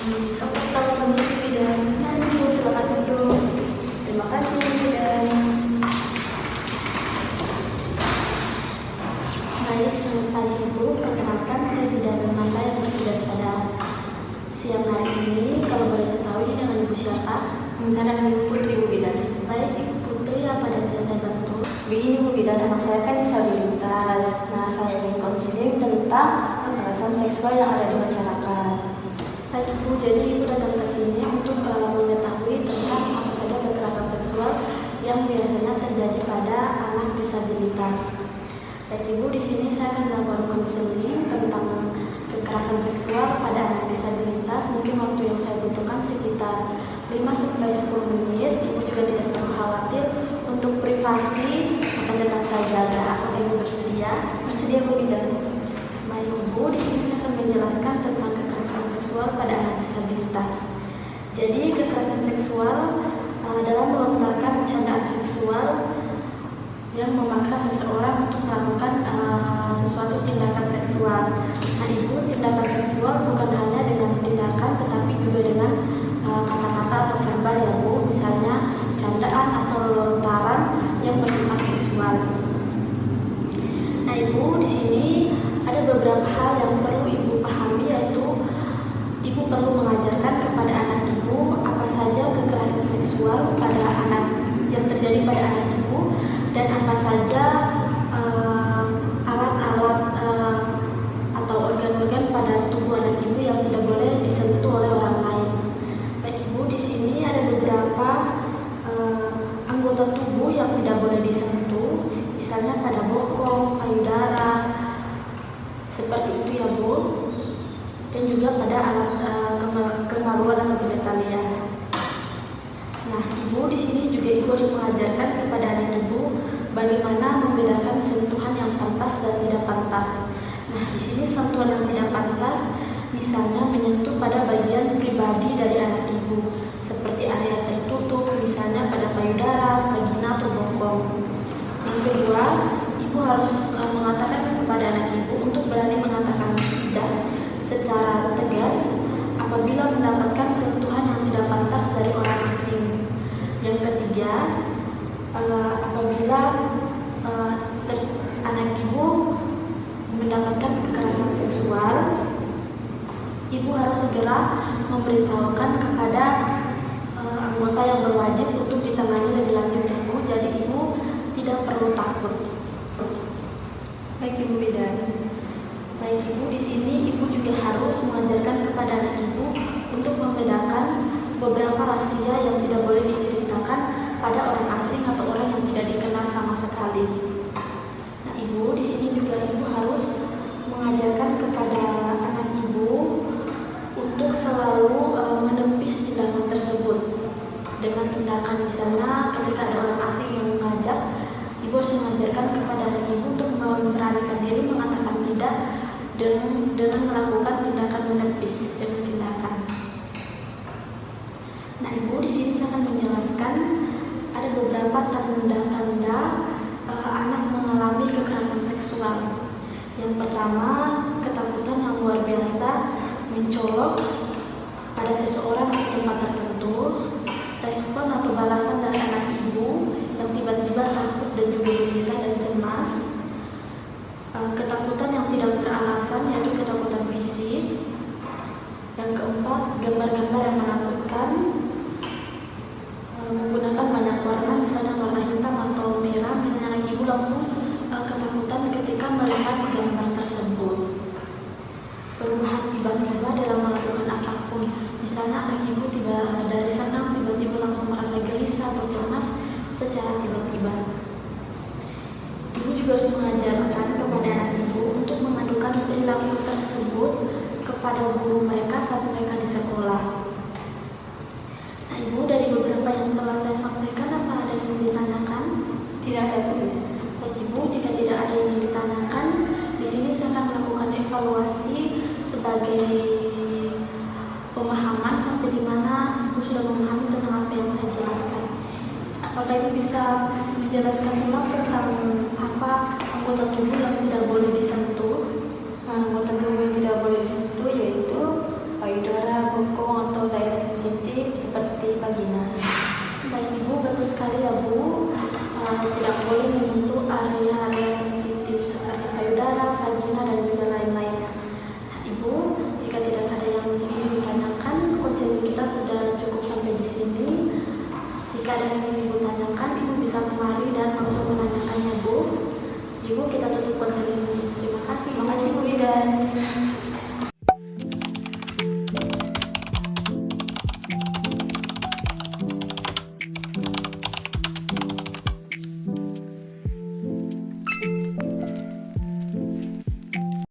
Untuk kalau kondisi bidan, mari Ibu silakan duduk. Terima kasih bidan. Baik, selamat pagi Ibu. Perkenalkan saya Bidan Nurmala yang bertugas pada siang hari ini. Kalau boleh saya tahu ini dengan Ibu siapa? Saya dengan Ibu Putri Bu Bidan. Baik Ibu Putri, apa yang bisa saya bantu? Begini Bu Bidan, anak saya kan disabilitas. Nah, saya ingin konseling tentang kekerasan seksual yang ada di masyarakat. Baik Ibu, jadi Ibu datang ke sini untuk mengetahui tentang apa saja kekerasan seksual yang biasanya terjadi pada anak disabilitas. Baik Ibu, di sini saya akan melakukan konseling tentang kekerasan seksual pada anak disabilitas. Mungkin waktu yang saya butuhkan sekitar 5-10 menit. Ibu juga tidak perlu khawatir untuk privasi, akan tetap saya jaga. Apakah Ibu bersedia? Bersedia Bu Bidan. Baik Ibu, di sini saya akan menjelaskan tentang kekerasan seksual pada anak disabilitas. Jadi kekerasan seksual adalah melontarkan candaan seksual yang memaksa seseorang untuk melakukan sesuatu tindakan seksual. Nah Ibu, tindakan seksual bukan hanya dengan tindakan tetapi juga dengan kata-kata atau verbal ya Bu, misalnya candaan atau lontaran yang bersifat seksual. Nah Ibu, di sini ada beberapa hal yang perlu Ibu pahami, yaitu Ibu perlu mengajarkan kepada anak Ibu apa saja kekerasan seksual pada anak yang terjadi pada anak Ibu dan apa saja alat-alat atau organ-organ pada tubuh anak Ibu yang tidak boleh disentuh oleh orang lain. Baik Ibu, di sini ada beberapa anggota tubuh yang tidak boleh disentuh, misalnya pada bokong, payudara, seperti itu ya Bu, dan juga pada alat kemaluan atau genitalia. Nah, Ibu di sini juga Ibu harus mengajarkan kepada anak Ibu bagaimana membedakan sentuhan yang pantas dan tidak pantas. Nah, di sini sentuhan yang tidak pantas misalnya menyentuh pada bagian pribadi dari anak Ibu, seperti area tertutup, misalnya pada payudara, vagina atau bokong. Yang kedua, Ibu harus mengatakan kepada anak Ibu untuk berani mengatakan tidak secara tegas apabila mendapatkan sentuhan yang tidak pantas dari orang asing. Yang ketiga, apabila anak Ibu mendapatkan kekerasan seksual, Ibu harus segera memberitahukan kepada anggota yang berwajib untuk ditangani lebih lanjut Ibu. Jadi Ibu tidak perlu takut. Baik Ibu Bidan. Baik Ibu, di sini Ibu juga harus mengajarkan kepada anak Ibu untuk membedakan beberapa rahasia yang tidak boleh diceritakan pada orang asing atau orang yang tidak dikenal sama sekali. Nah Ibu, di sini juga Ibu harus mengajarkan kepada anak Ibu untuk selalu menepis tindakan tersebut dengan tindakan misalnya ketika ada orang asing yang mengajak, Ibu harus mengajarkan kepada anak Ibu untuk memberanikan diri mengatakan tidak dengan melakukan tindakan menepis dengan tindakan. Nah Ibu, di sini saya akan menjelaskan ada beberapa tanda-tanda anak mengalami kekerasan seksual. Yang pertama, ketakutan yang luar biasa mencolok pada seseorang atau tempat tertentu, respon atau balasan dari anak Ibu yang tiba-tiba takut dan juga gelisah dan cemas, ketakutan yang tidak beralasan yaitu ketakutan fisik. Yang keempat, gambar-gambar yang menakutkan menggunakan banyak warna, misalnya warna hitam atau merah, misalnya anak Ibu langsung ketakutan ketika melihat gambar tersebut. Perubahan tiba-tiba dalam melakukan apapun, misalnya anak Ibu dari senang tiba-tiba langsung merasa gelisah atau cemas secara tiba-tiba. Ibu juga harus mengajarkan kepada anak Ibu untuk mengadukan perilaku tersebut kepada guru mereka saat mereka di sekolah. Nah Ibu, dari beberapa yang telah saya sampaikan, apa ada yang ingin ditanyakan? Tidak ada Bu. Baik Ibu, jika tidak ada yang ingin ditanyakan, di sini saya akan melakukan evaluasi sebagai pemahaman sampai di mana Ibu sudah memahami tentang apa yang saya jelaskan. Apakah Ibu bisa menjelaskan ulang tentang apa anggota tubuh yang tidak boleh disentuh? Anggota tubuh yang tidak boleh disentuh yaitu payudara, bokong, guys.